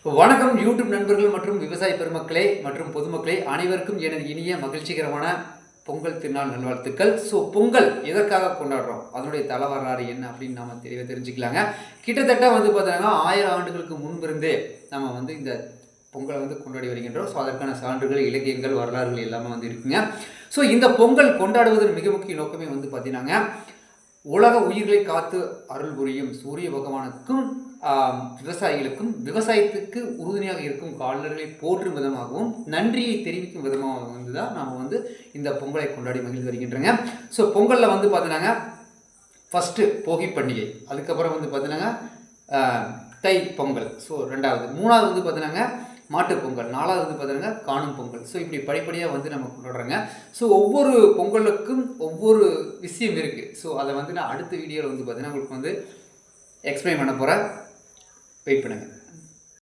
வணக்கம் யூடியூப் நண்பர்கள் மற்றும் விவசாய பெருமக்களே மற்றும் பொதுமக்களே அனைவருக்கும் எனது இனிய மகிழ்ச்சிகரமான பொங்கல் திருநாள் நல்வாழ்த்துக்கள். ஸோ பொங்கல் எதற்காக கொண்டாடுறோம், அதனுடைய தல வரலாறு என்ன அப்படின்னு நம்ம தெளிவாக தெரிஞ்சுக்கலாங்க. கிட்டத்தட்ட பார்த்தீங்கன்னா 1000 ஆண்டுகளுக்கு முன்பிருந்தே நம்ம இந்த பொங்கலை கொண்டாடி வருகின்றோம். ஸோ அதற்கான சான்றுகள், இலக்கியங்கள், வரலாறுகள் எல்லாமே இருக்குங்க. ஸோ இந்த பொங்கல் கொண்டாடுவதன் மிக முக்கிய நோக்கமே பார்த்தீங்கன்னாங்க, உலக உயிர்களை காத்து அருள் புரியும் சூரிய பகவானுக்கும் விவசாயிகளுக்கும் விவசாயத்துக்கு உறுதுணையாக இருக்கும் கால்நடைகளை போற்றும் விதமாகவும் நன்றியை தெரிவிக்கும் விதமாக தான் நாம் இந்த பொங்கலை கொண்டாடி மகிழ்ந்து வருகின்றோங்க. ஸோ பொங்கலில் பார்த்தீங்கன்னா ஃபஸ்ட்டு போகி பண்டிகை, அதுக்கப்புறம் பார்த்தீங்கன்னா தை பொங்கல், ஸோ 2வது, 3வது பார்த்தீங்கன்னா மாட்டுப் பொங்கல், 4வது பார்த்தீங்கன்னா காணும் பொங்கல். ஸோ இப்படி படிப்படியாக நம்ம கொண்டாடுறோங்க. ஸோ ஒவ்வொரு பொங்கலுக்கும் ஒவ்வொரு விஷயம் இருக்குது. ஸோ அதை நான் அடுத்த வீடியோவில் பார்த்தீங்கன்னா உங்களுக்கு எக்ஸ்பிளைன் பண்ண போகிறேன். வெயிட் பண்ணுங்கள்.